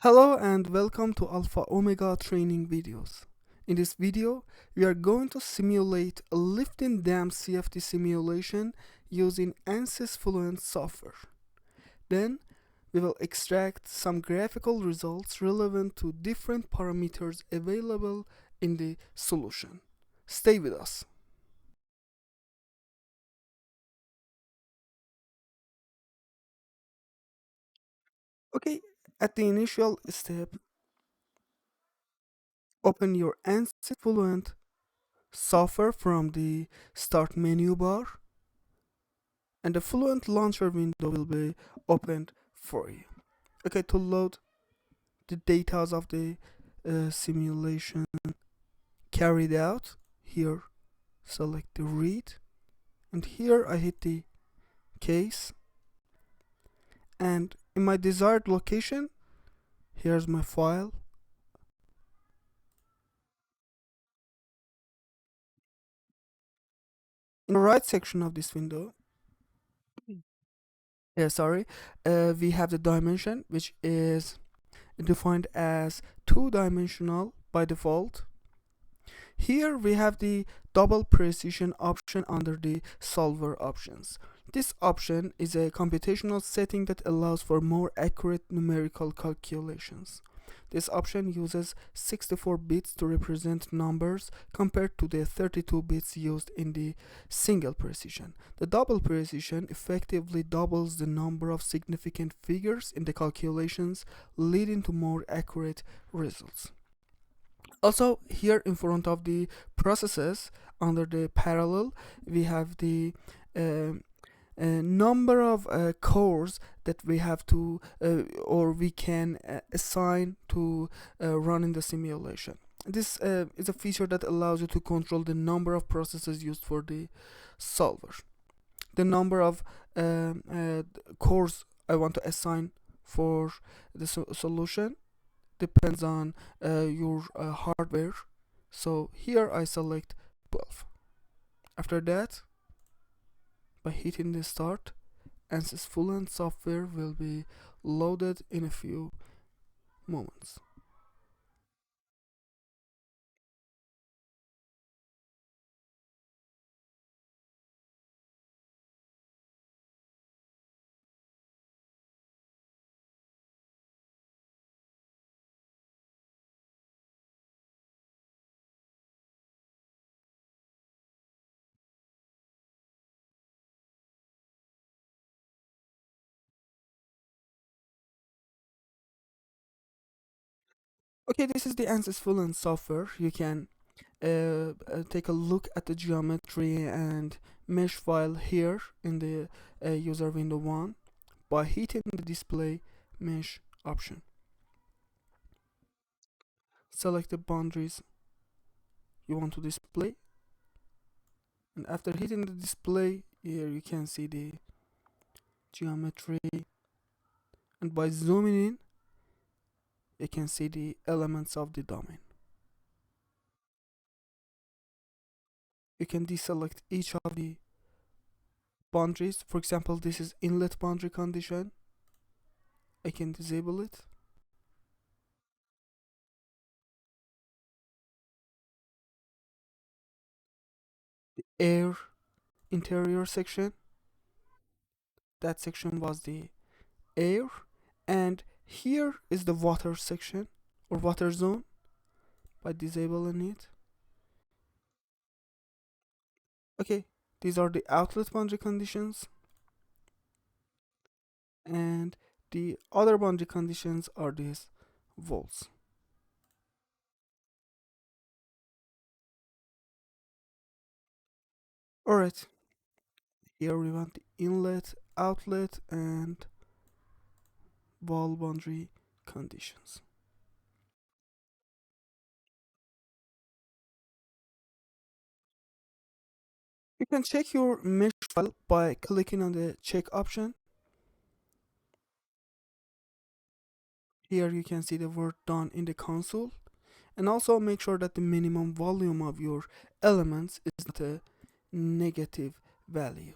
Hello and welcome to Alpha Omega training videos. In this video, we are going to simulate a lifting dam CFD simulation using Ansys Fluent software. Then, we will extract some graphical results relevant to different parameters available in the solution. Stay with us. Okay, at the initial step, open your Ansys Fluent software from the Start menu bar, and the Fluent Launcher window will be opened for you. Okay, to load the data of the simulation carried out, here select the read, and here I hit the case, and in my desired location, here's my file. In the right section of this window, we have the dimension, which is defined as two-dimensional by default. Here we have the double precision option under the solver options. This option is a computational setting that allows for more accurate numerical calculations. This option uses 64 bits to represent numbers compared to the 32 bits used in the single precision. The double precision effectively doubles the number of significant figures in the calculations, leading to more accurate results. Also, here in front of the processes under the parallel, we have the uh, number of cores that we have to or we can assign to run in the simulation. This is a feature that allows you to control the number of processes used for the solver. The number of cores I want to assign for the solution depends on your hardware. So here I select 12. After that, by hitting the start, Ansys Fluent software will be loaded in a few moments. Okay, this is the Ansys Fluent software. You can take a look at the geometry and mesh file here in the user window 1 by hitting the display mesh option. Select the boundaries you want to display, and after hitting the display, here you can see the geometry, and by zooming in you can see the elements of the domain. You can deselect each of the boundaries. For example, this is inlet boundary condition. I can disable it. The air interior section, that section was the air, and here is the water section or water zone. By disabling it, okay, these are the outlet boundary conditions, and the other boundary conditions are these volts. Alright, here we want the inlet, outlet, and wall boundary conditions. You can check your mesh file by clicking on the check option. Here you can see the work done in the console, and also make sure that the minimum volume of your elements is not a negative value.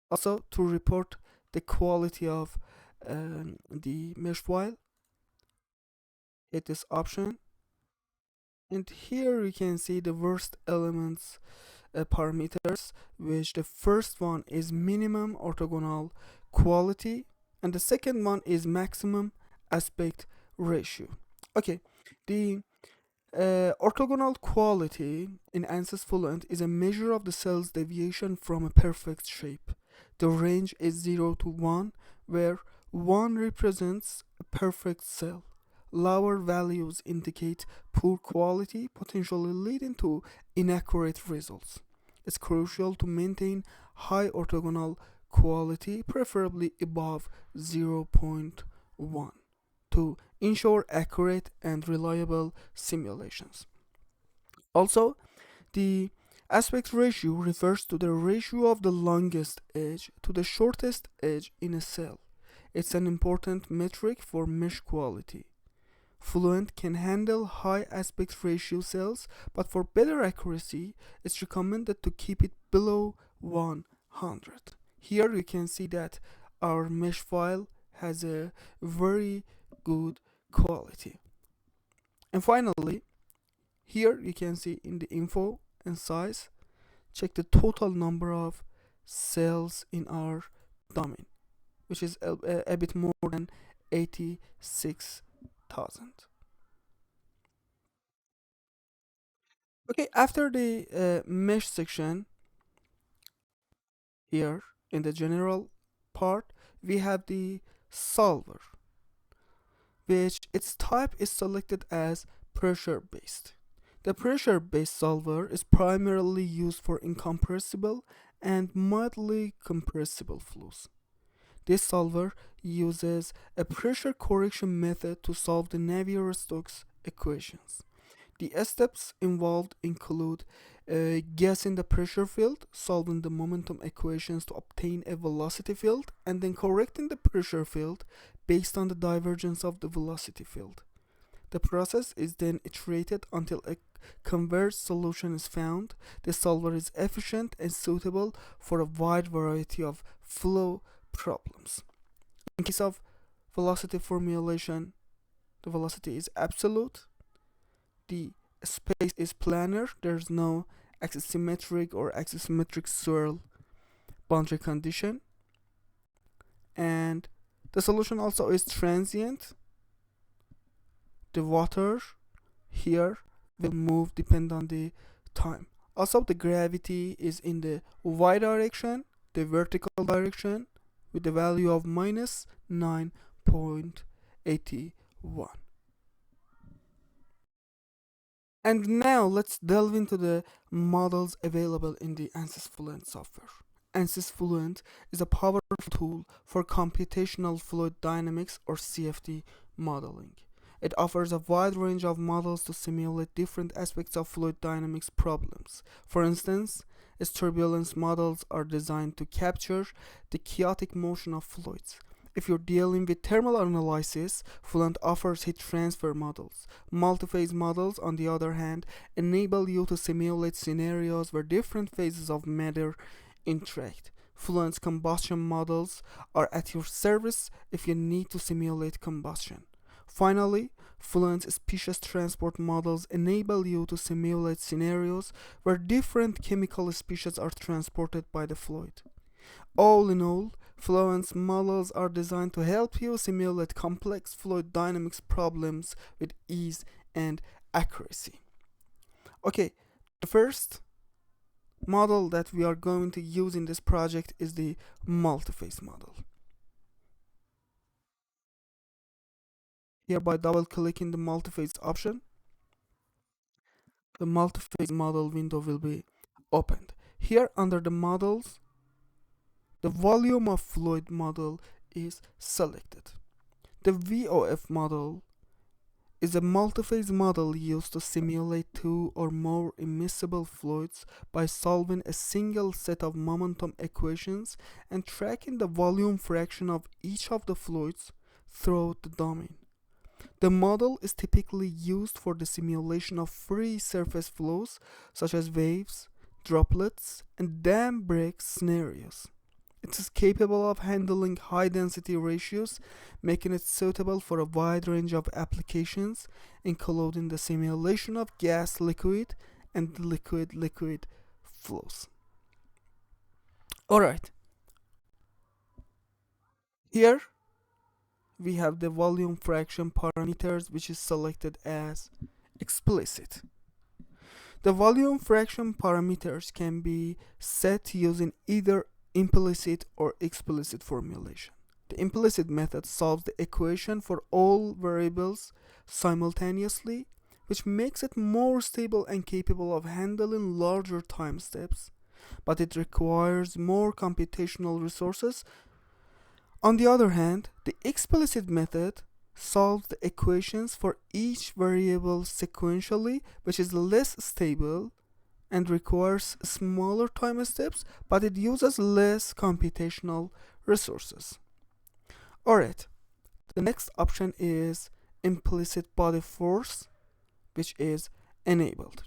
Also, to report the quality of the mesh file, hit this option, and here you can see the worst elements parameters, which the first one is minimum orthogonal quality and the second one is maximum aspect ratio. Okay, the orthogonal quality in Ansys Fluent is a measure of the cell's deviation from a perfect shape. The range is 0 to 1, where 1 represents a perfect cell. Lower values indicate poor quality, potentially leading to inaccurate results. It's crucial to maintain high orthogonal quality, preferably above 0.1, to ensure accurate and reliable simulations. Also, the aspect ratio refers to the ratio of the longest edge to the shortest edge in a cell. It's an important metric for mesh quality. Fluent can handle high aspect ratio cells, but for better accuracy, it's recommended to keep it below 100. Here you can see that our mesh file has a very good quality. And finally, here you can see in the info and size, check the total number of cells in our domain, which is a bit more than 86,000. Okay, after the mesh section, here in the general part, we have the solver, which its type is selected as pressure based. The pressure based solver is primarily used for incompressible and mildly compressible flows. This solver uses a pressure correction method to solve the Navier-Stokes equations. The steps involved include guessing the pressure field, solving the momentum equations to obtain a velocity field, and then correcting the pressure field based on the divergence of the velocity field. The process is then iterated until a converged solution is found. The solver is efficient and suitable for a wide variety of flow problems. In case of velocity formulation, the velocity is absolute. The space is planar. There's no axisymmetric or axisymmetric swirl boundary condition. And the solution also is transient. The water here will move depend on the time. Also, the gravity is in the y direction, the vertical direction, with the value of minus 9.81. And now let's delve into the models available in the Ansys Fluent software. Ansys Fluent is a powerful tool for computational fluid dynamics or CFD modeling. It offers a wide range of models to simulate different aspects of fluid dynamics problems. For instance, its turbulence models are designed to capture the chaotic motion of fluids. If you're dealing with thermal analysis, Fluent offers heat transfer models. Multiface models, on the other hand, enable you to simulate scenarios where different phases of matter interact. Fluent's combustion models are at your service if you need to simulate combustion. Finally, Fluent's species transport models enable you to simulate scenarios where different chemical species are transported by the fluid. All in all, Fluent's models are designed to help you simulate complex fluid dynamics problems with ease and accuracy. Okay, the first model that we are going to use in this project is the multiface model. Here, by double clicking the multiface option, the multiface model window will be opened. Here, under the models, the volume of fluid model is selected. The VOF model is a multiphase model used to simulate two or more immiscible fluids by solving a single set of momentum equations and tracking the volume fraction of each of the fluids throughout the domain. The model is typically used for the simulation of free surface flows such as waves, droplets, and dam break scenarios. It is capable of handling high density ratios, making it suitable for a wide range of applications, including the simulation of gas liquid and liquid liquid flows. Alright, here we have the volume fraction parameters, which is selected as explicit. The volume fraction parameters can be set using either implicit or explicit formulation. The implicit method solves the equation for all variables simultaneously, which makes it more stable and capable of handling larger time steps, but it requires more computational resources. On the other hand, the explicit method solves the equations for each variable sequentially, which is less stable and requires smaller time steps, but it uses less computational resources. Alright, the next option is implicit body force, which is enabled.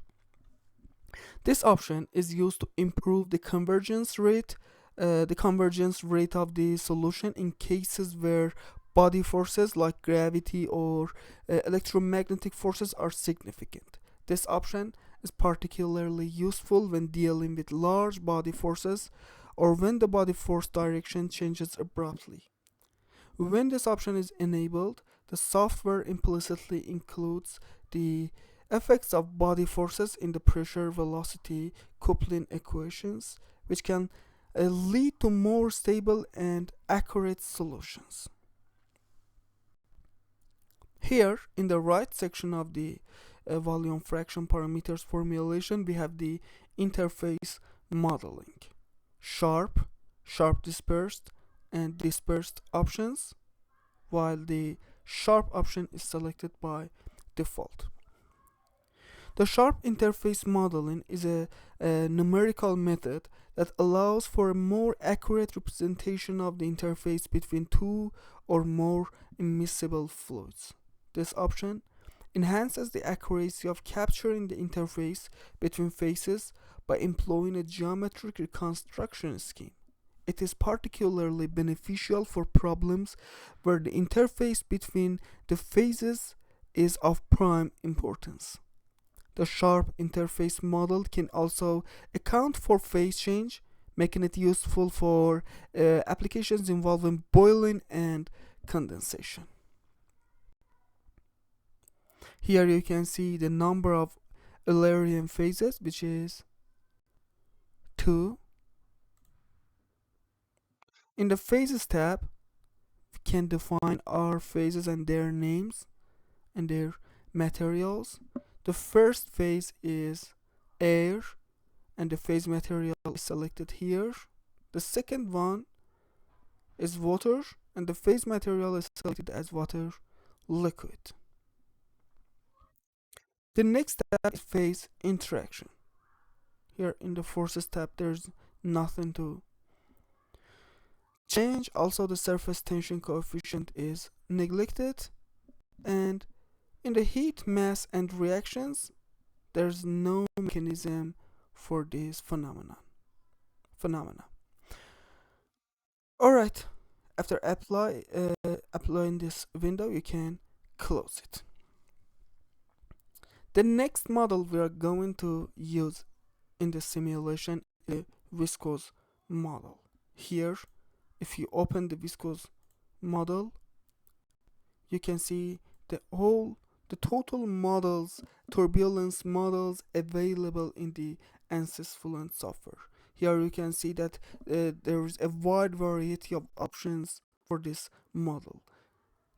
This option is used to improve the convergence rate of the solution in cases where body forces like gravity or electromagnetic forces are significant. This option is particularly useful when dealing with large body forces or when the body force direction changes abruptly. When this option is enabled, the software implicitly includes the effects of body forces in the pressure velocity coupling equations, which can lead to more stable and accurate solutions. Here, in the right section of the volume fraction parameters formulation, we have the interface modeling, sharp, sharp dispersed, and dispersed options, while the sharp option is selected by default. The sharp interface modeling is a numerical method that allows for a more accurate representation of the interface between two or more immiscible fluids. This option enhances the accuracy of capturing the interface between phases by employing a geometric reconstruction scheme. It is particularly beneficial for problems where the interface between the phases is of prime importance. The sharp interface model can also account for phase change, making it useful for applications involving boiling and condensation. Here you can see the number of Eulerian phases, which is 2. In the phases tab, we can define our phases and their names and their materials. The first phase is air, and the phase material is selected here. The second one is water, and the phase material is selected as water liquid. The next tab is phase interaction. Here in the forces tab, there's nothing to change. Also, the surface tension coefficient is neglected, and in the heat, mass, and reactions, there's no mechanism for this phenomena. Alright, after applying this window, you can close it. The next model we are going to use in the simulation is the viscous model. Here, if you open the viscous model, you can see the total models, turbulence models available in the Ansys Fluent software. Here you can see that there is a wide variety of options for this model.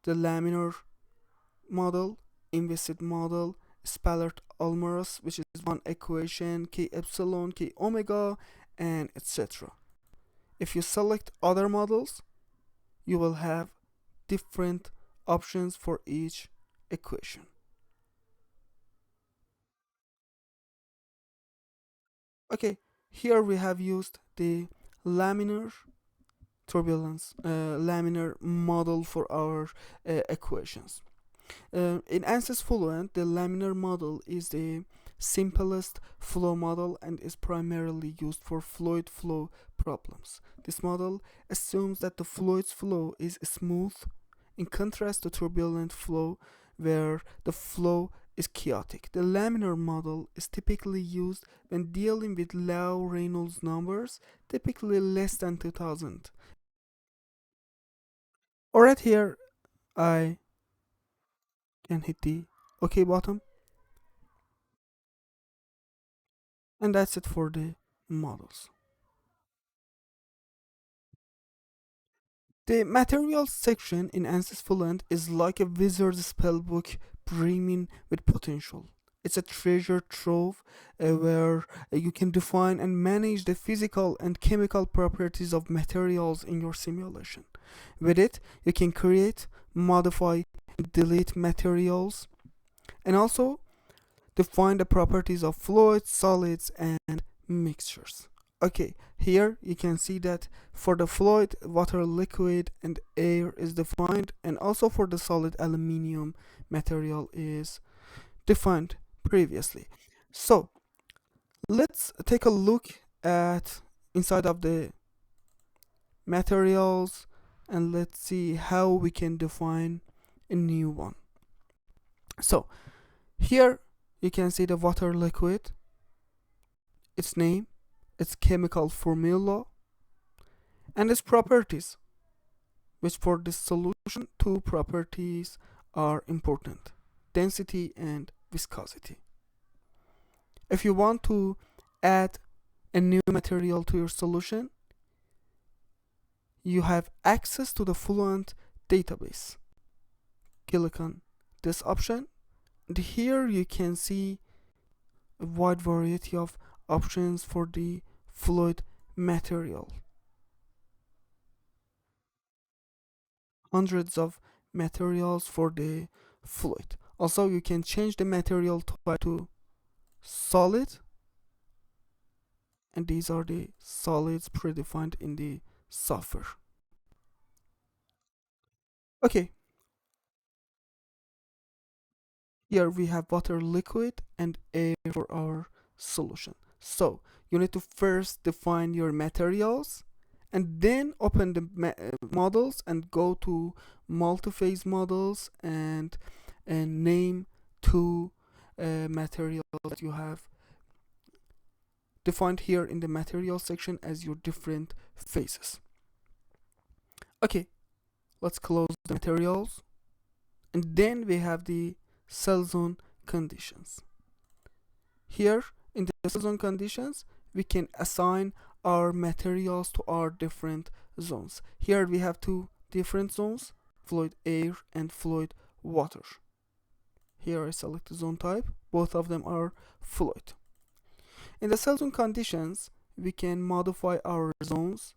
The laminar model, inviscid model, Spallert-Allmaras, which is one equation, K epsilon, K omega, and etc. If you select other models, you will have different options for each equation. Okay, here we have used the laminar turbulence, laminar model for our equations. In Ansys Fluent, the laminar model is the simplest flow model and is primarily used for fluid flow problems. This model assumes that the fluid's flow is smooth, in contrast to turbulent flow, where the flow is chaotic. The laminar model is typically used when dealing with low Reynolds numbers, typically less than 2000. Alright, here I can hit the OK button, and that's it for the models. The materials section in Ansys Fluent is like a wizard's spellbook brimming with potential. It's a treasure trove where you can define and manage the physical and chemical properties of materials in your simulation. With it, you can create, modify, and delete materials, and also define the properties of fluids, solids, and mixtures. Okay, here you can see that for the fluid, water, liquid, and air is defined, and also for the solid, aluminium material is defined previously. So let's take a look at inside of the materials, and let's see how we can define a new one. So here you can see the water liquid, its name, its chemical formula, and its properties, which for this solution, two properties are important: density and viscosity. If you want to add a new material to your solution, you have access to the Fluent database. Click on this option, and here you can see a wide variety of options for the fluid material. Hundreds of materials for the fluid. Also, you can change the material type to solid, and these are the solids predefined in the software. Okay, here we have water, liquid, and air for our solution. So you need to first define your materials and then open the models and go to multiphase models and name two materials that you have defined here in the material section as your different phases. Okay, let's close the materials, and then we have the cell zone conditions. Here in the cell zone conditions, we can assign our materials to our different zones. Here we have two different zones: fluid air and fluid water. Here I select the zone type, both of them are fluid. In the cell zone conditions, we can modify our zones.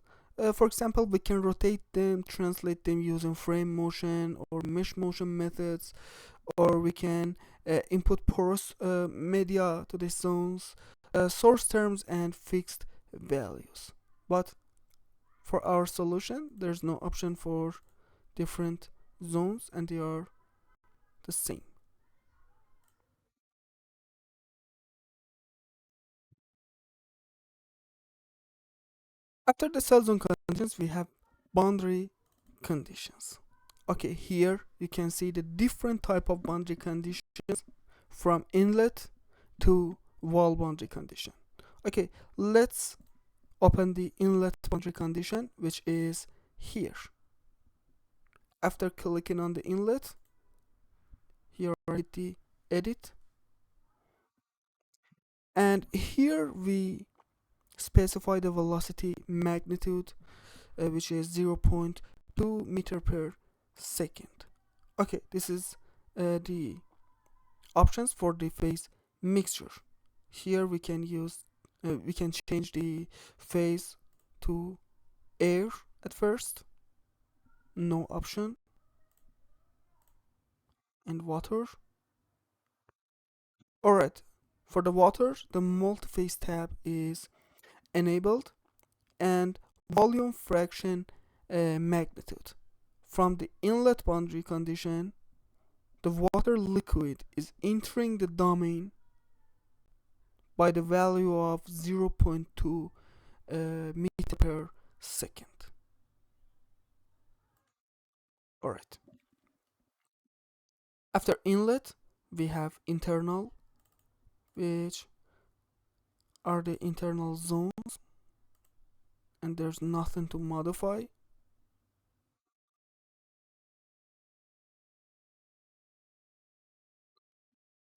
For example, we can rotate them, translate them using frame motion or mesh motion methods, or we can input porous media to the zones, source terms, and fixed values. But for our solution, there's no option for different zones, and they are the same. After the cell zone conditions, we have boundary conditions. Okay, here you can see the different type of boundary conditions from inlet to wall boundary condition. Okay, let's open the inlet boundary condition, which is here. After clicking on the inlet, here I hit the edit, and here we specify the velocity magnitude, which is 0.2 meter per second. Okay, this is the options for the phase mixture. Here we can change the phase to air at first, no option, and water. Alright, for the water, the multiphase tab is enabled, and volume fraction magnitude. From the inlet boundary condition, the water liquid is entering the domain by the value of 0.2 meter per second. Alright. After inlet, we have internal, which are the internal zones, and there's nothing to modify.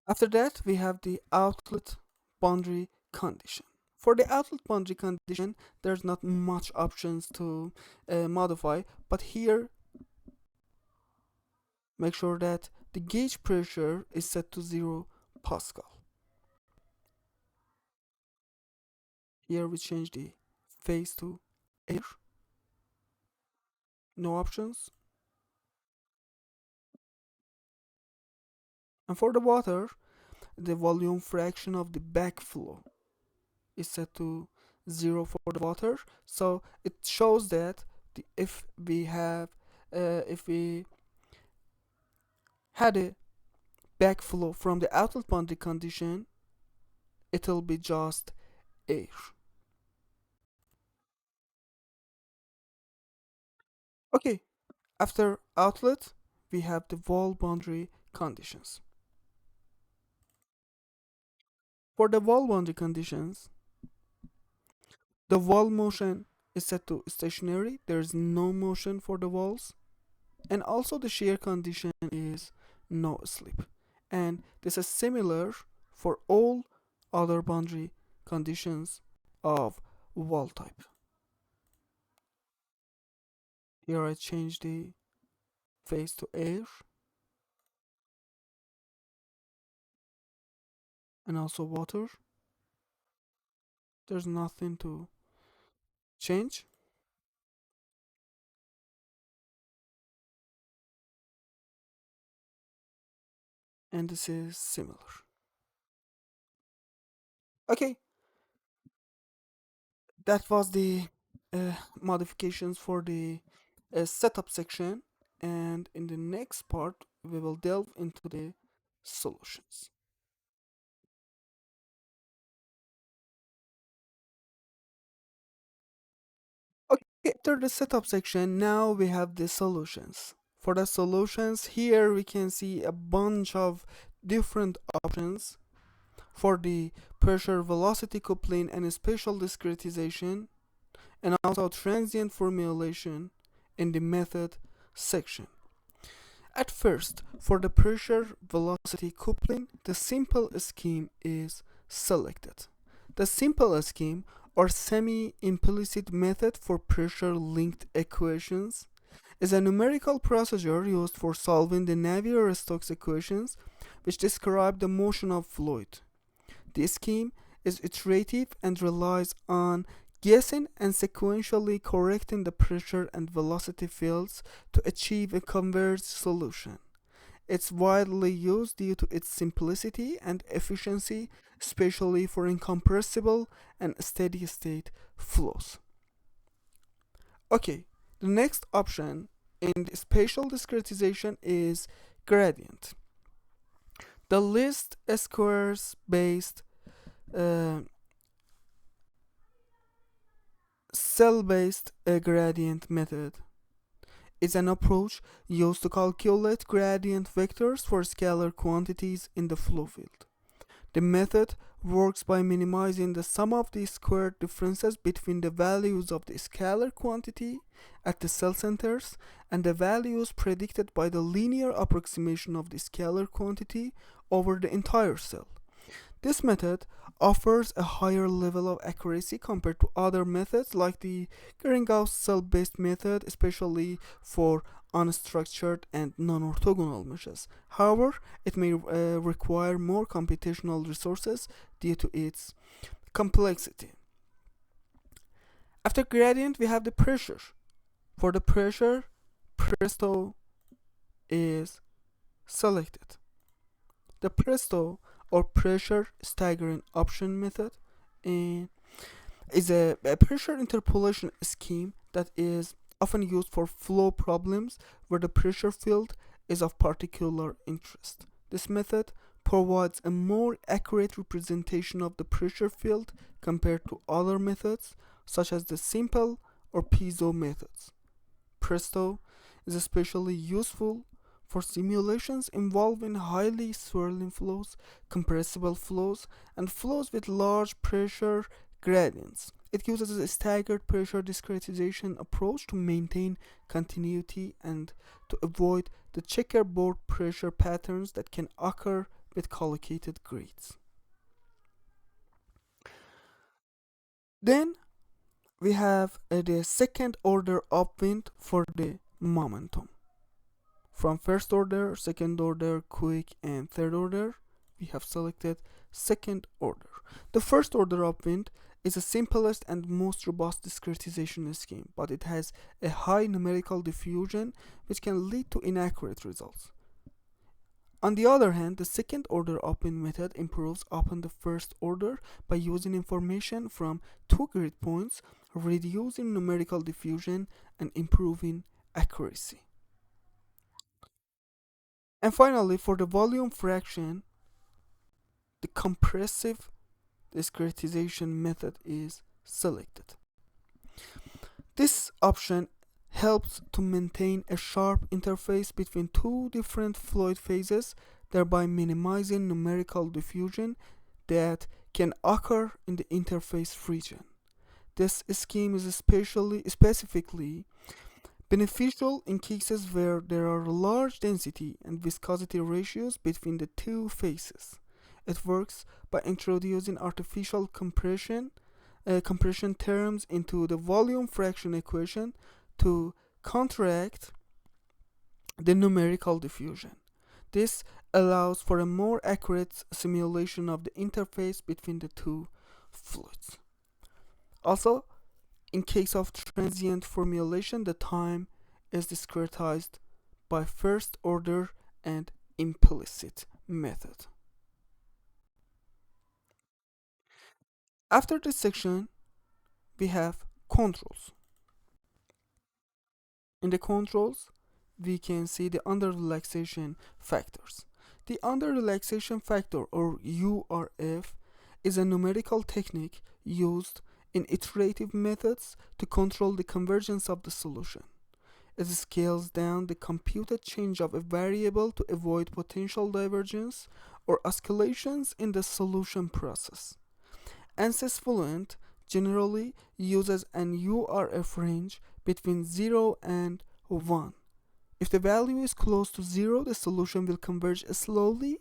After that, we have the outlet boundary condition. For the outlet boundary condition, there's not much options to modify, but here make sure that the gauge pressure is set to 0 Pascal. Here we change the phase to air, no options. And for the water, the volume fraction of the backflow is set to 0 for the water. So it shows that if we had a backflow from the outlet boundary condition, it'll be just air. Okay, after outlet, we have the wall boundary conditions. For the wall boundary conditions, the wall motion is set to stationary. There is no motion for the walls. And also the shear condition is no slip. And this is similar for all other boundary conditions of wall type. Here I change the phase to air and also water. There's nothing to change. And this is similar. Okay, that was the modifications for the setup section, and in the next part we will delve into the solutions. Okay, after the setup section, now we have the solutions. For the solutions, here we can see a bunch of different options for the pressure velocity coupling and spatial discretization, and also transient formulation in the method section. At first, for the pressure velocity coupling, the simple scheme is selected. The simple scheme or semi-implicit method for pressure linked equations is a numerical procedure used for solving the Navier-Stokes equations which describe the motion of fluid. The scheme is iterative and relies on guessing and sequentially correcting the pressure and velocity fields to achieve a converged solution. It's widely used due to its simplicity and efficiency, especially for incompressible and steady state flows. Okay, the next option in the spatial discretization is gradient. The least squares based cell-based gradient method is an approach used to calculate gradient vectors for scalar quantities in the flow field. The method works by minimizing the sum of the squared differences between the values of the scalar quantity at the cell centers and the values predicted by the linear approximation of the scalar quantity over the entire cell. This method offers a higher level of accuracy compared to other methods like the Gauss cell-based method, especially for unstructured and non-orthogonal meshes. However, it may require more computational resources due to its complexity. After gradient, we have the pressure. For the pressure, Presto is selected. The Presto or pressure staggering option method is a pressure interpolation scheme that is often used for flow problems where the pressure field is of particular interest. This method provides a more accurate representation of the pressure field compared to other methods, such as the simple or piezo methods. Presto is especially useful for simulations involving highly swirling flows, compressible flows, and flows with large pressure gradients. It uses a staggered pressure discretization approach to maintain continuity and to avoid the checkerboard pressure patterns that can occur with collocated grids. Then we have the second order upwind for the momentum. From first order, second order, quick, and third order, we have selected second order. The first order upwind is the simplest and most robust discretization scheme, but it has a high numerical diffusion which can lead to inaccurate results. On the other hand, the second order upwind method improves upon the first order by using information from two grid points, reducing numerical diffusion and improving accuracy. And finally, for the volume fraction, the compressive discretization method is selected. This option helps to maintain a sharp interface between two different fluid phases, thereby minimizing numerical diffusion that can occur in the interface region. This scheme is specifically beneficial in cases where there are large density and viscosity ratios between the two phases. It works by introducing artificial compression terms into the volume fraction equation to counteract the numerical diffusion. This allows for a more accurate simulation of the interface between the two fluids. Also, in case of transient formulation, the time is discretized by first order and implicit method. After this section, we have controls. In the controls, we can see the under relaxation factors. The under relaxation factor, or URF, is a numerical technique used in iterative methods to control the convergence of the solution. It scales down the computed change of a variable to avoid potential divergence or oscillations in the solution process. Ansys Fluent generally uses an URF range between 0 and 1. If the value is close to 0, the solution will converge slowly,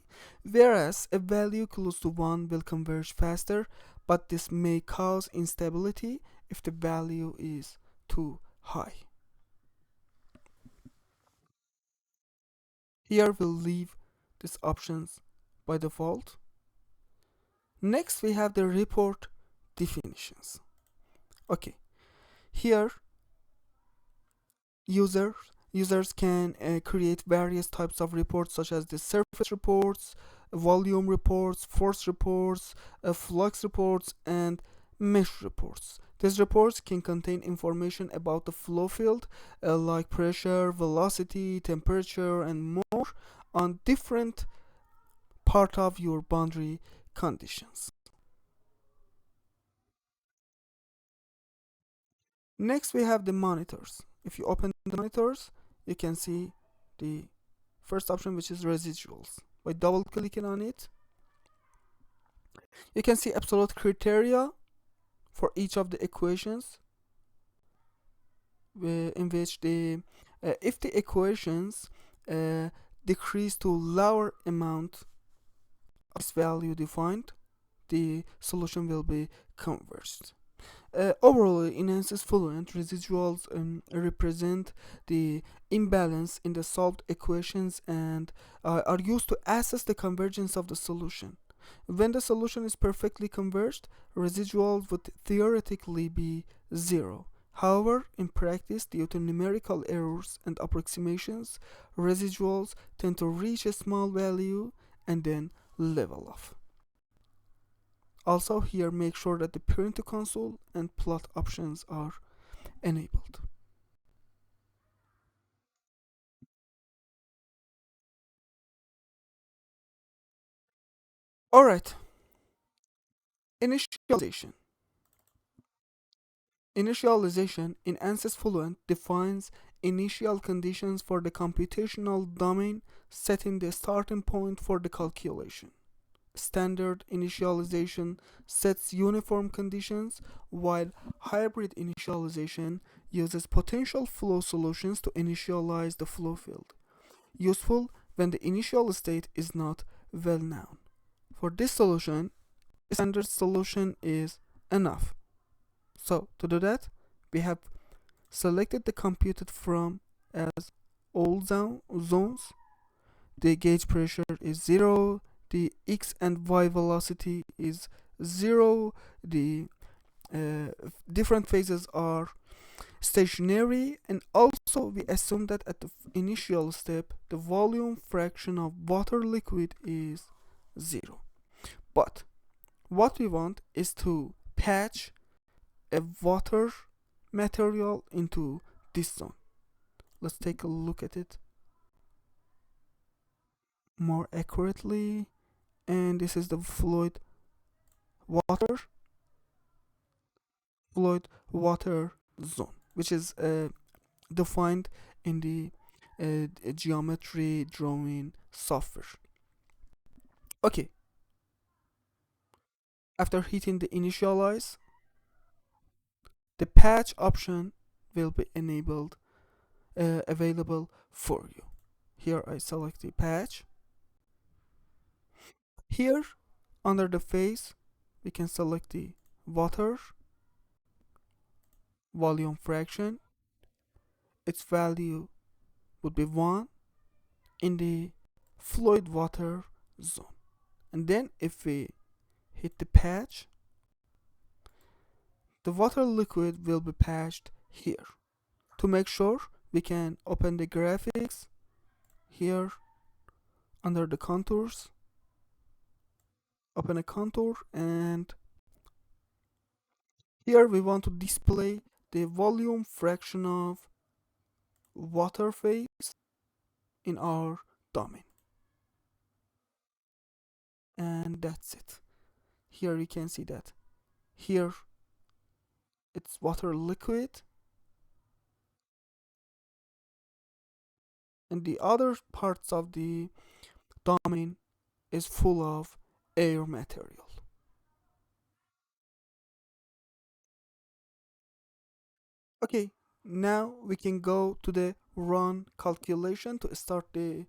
whereas a value close to 1 will converge faster, but this may cause instability if the value is too high. Here we'll leave these options by default. Next we have the report definitions. Okay, here users can create various types of reports, such as the surface reports, volume reports, force reports, flux reports, and mesh reports. These reports can contain information about the flow field, like pressure, velocity, temperature, and more on different part of your boundary conditions. Next we have the monitors. If you open the monitors, you can see the first option, which is residuals. By double clicking on it, you can see absolute criteria for each of the equations, in which the if the equations decrease to lower amount of this value defined, the solution will be converged. Overall, in Ansys Fluent, residuals represent the imbalance in the solved equations and are used to assess the convergence of the solution. When the solution is perfectly converged, residuals would theoretically be 0. However, in practice, due to numerical errors and approximations, residuals tend to reach a small value and then level off. Also, here make sure that the print to console and plot options are enabled. Alright, initialization. Initialization in Ansys Fluent defines initial conditions for the computational domain, setting the starting point for the calculation. Standard initialization sets uniform conditions, while hybrid initialization uses potential flow solutions to initialize the flow field. Useful when the initial state is not well known. For this solution, a standard solution is enough. So to do that, we have selected the computed from as all zones. The gauge pressure is 0, the x and y velocity is 0, the different phases are stationary, and also we assume that at the initial step the volume fraction of water liquid is 0. But what we want is to patch a water material into this zone. Let's take a look at it more accurately. And this is the water fluid water zone, which is defined in the geometry drawing software. Okay, after hitting the initialize, the patch option will be available for you. Here I select the patch. Here under the face we can select the water volume fraction. Its value would be 1 in the fluid water zone. And then if we hit the patch, the water liquid will be patched here. To make sure, we can open the graphics here under the contours, open a contour, and here we want to display the volume fraction of water phase in our domain. And that's it. Here you can see that. Here it's water liquid, and the other parts of the domain is full of air material. Okay, now we can go to the run calculation to start the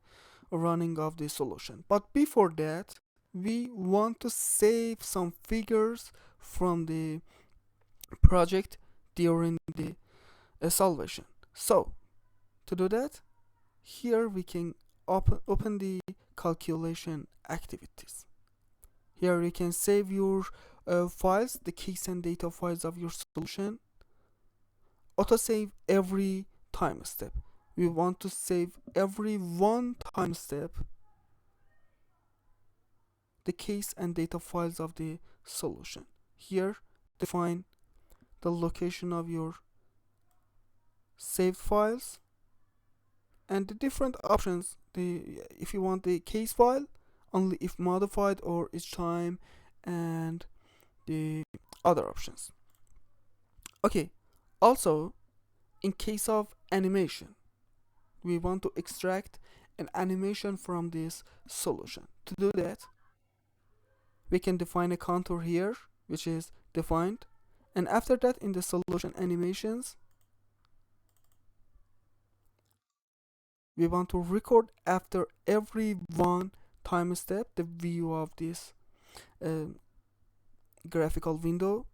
running of the solution. But before that, we want to save some figures from the project during the salvation. So to do that, here we can open the calculation activities. Here you can save your files, the case and data files of your solution. Autosave every time step. We want to save every one time step the case and data files of the solution. Here define the location of your saved files and the different options. If you want the case file, only if modified or each time, and the other options. Okay, also in case of animation, we want to extract an animation from this solution. To do that, we can define a contour here, which is defined, and after that in the solution animations, we want to record after every one time step the view of this graphical window,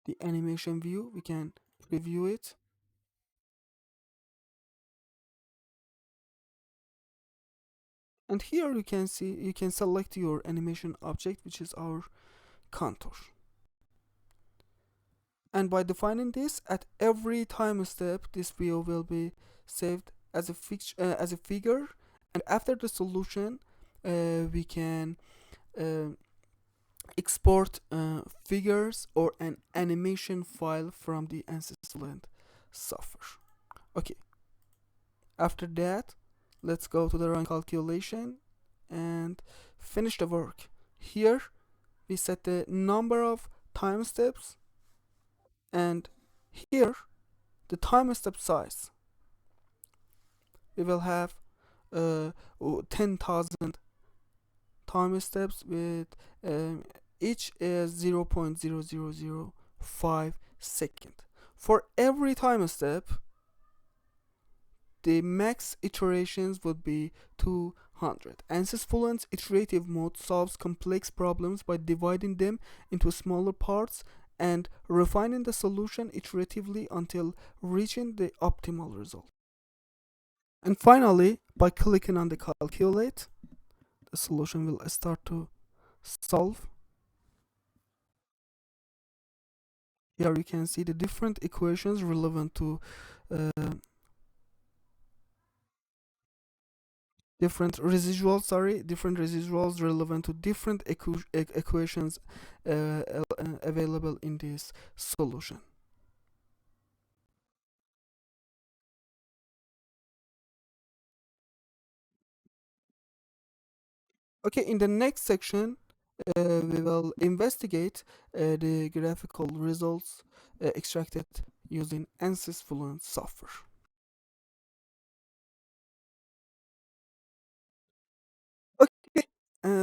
the animation view. We can preview it. And here you can see, you can select your animation object, which is our contour. And by defining this, at every time step, this view will be saved as a figure. And after the solution, we can export figures or an animation file from the Ansys Fluent software. Okay. After that, let's go to the run calculation and finish the work. Here we set the number of time steps, and here the time step size. We will have 10,000 time steps with um, each is 0.0005 second. For every time step, the max iterations would be 200. Ansys Fluent's iterative mode solves complex problems by dividing them into smaller parts and refining the solution iteratively until reaching the optimal result. And finally, by clicking on the calculate, the solution will start to solve. Here you can see the different equations relevant to uh, different residuals relevant to different equations available in this solution. Okay, in the next section, we will investigate the graphical results extracted using Ansys Fluent software. Okay,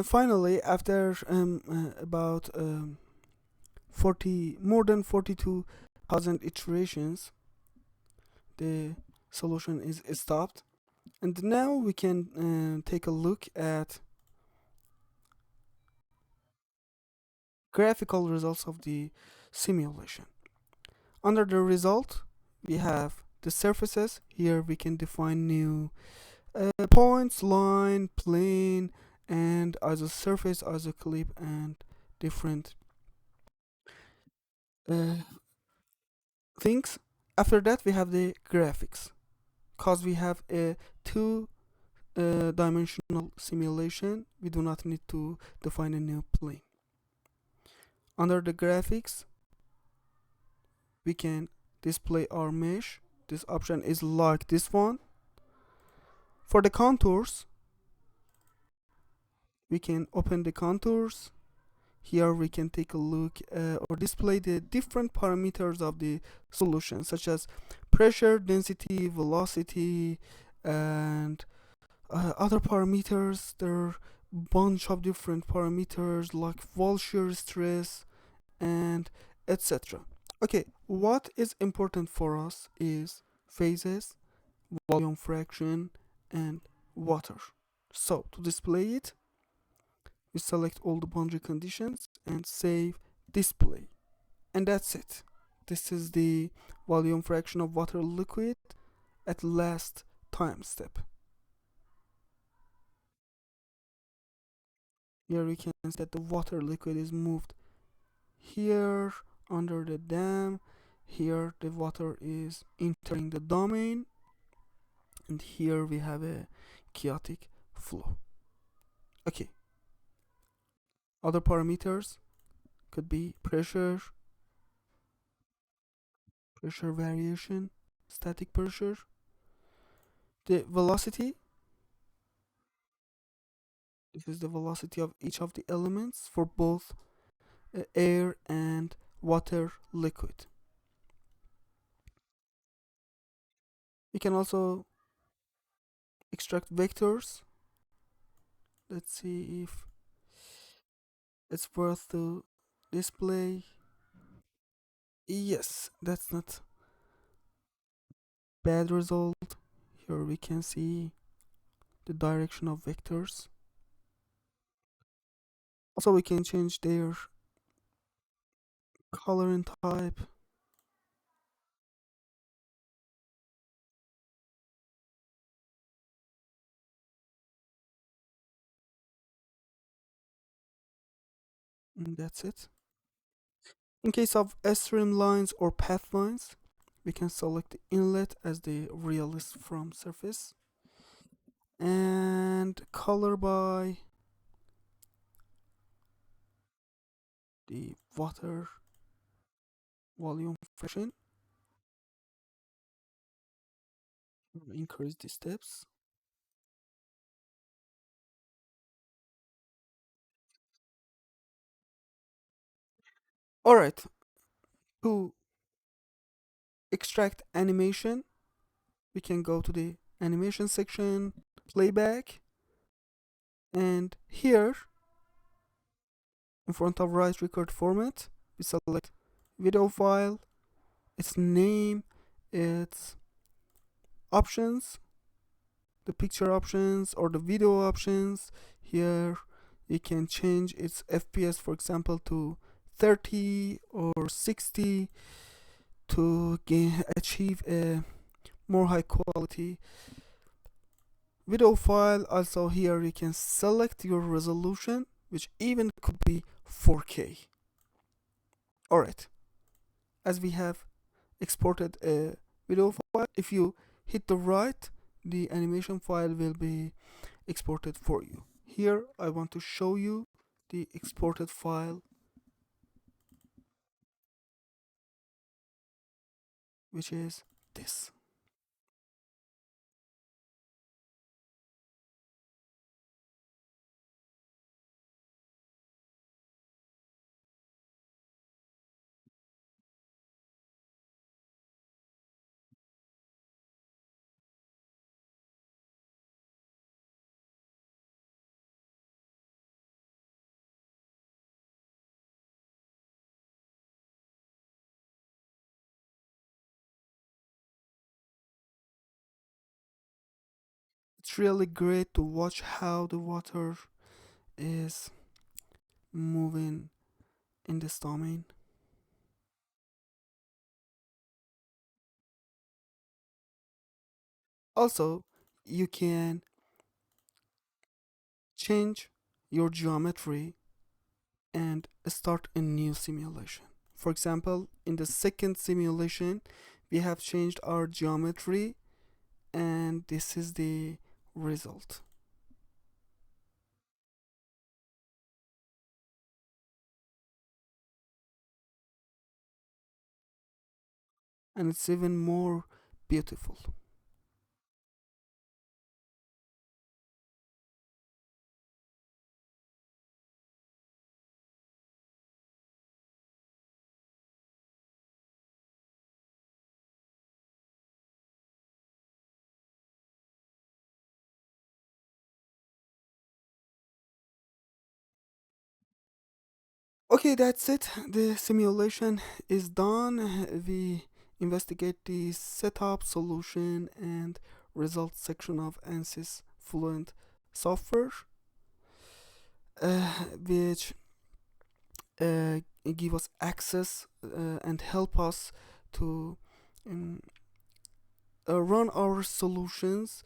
finally, after about 40 more than 42,000 iterations, the solution is stopped, and now we can take a look at graphical results of the simulation. Under the result, we have the surfaces. Here we can define new points, line, plane, and iso surface, iso clip, and different uh, things. After that, we have the graphics, because we have a two dimensional simulation. We do not need to define a new plane. Under the graphics, we can display our mesh. This option is like this one. For the contours, we can open the contours. Here we can take a look or display the different parameters of the solution, such as pressure, density, velocity, and other parameters. There are a bunch of different parameters like wall shear stress and etc. Okay, what is important for us is phases, volume fraction, and water. So to display it, we select all the boundary conditions and save display. And that's it. This is the volume fraction of water liquid at last time step. Here we can see that the water liquid is moved here under the dam. Here the water is entering the domain, and here we have a chaotic flow. Okay, other parameters could be pressure variation, static pressure, the velocity. This is the velocity of each of the elements for both air and water liquid. We can also extract vectors. Let's see if it's worth to display. Yes, that's not bad result. Here we can see the direction of vectors. Also, we can change their color and type. And that's it. In case of streamlines or path lines, we can select the inlet as the realist from surface and color by the water volume fraction. Increase the steps. Alright, to extract animation, we can go to the animation section, playback, and here in front of write record format, we select video file, its name, its options, the picture options or the video options. Here you can change its FPS, for example, to 30 or 60 to achieve a more high quality video file. Also here you can select your resolution, which even could be 4K. Alright, as we have exported a video file, if you hit the right, the animation file will be exported for you. Here I want to show you the exported file, which is this. It's really great to watch how the water is moving in this domain. Also, you can change your geometry and start a new simulation. For example, in the second simulation, we have changed our geometry, and this is the result. And it's even more beautiful. Okay, that's it. The simulation is done. We investigate the setup, solution, and results section of Ansys Fluent software, which give us access and help us to um, run our solutions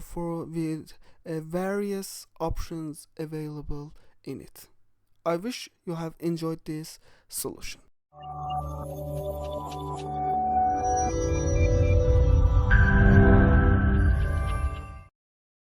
for with various options available in it. I wish you have enjoyed this solution.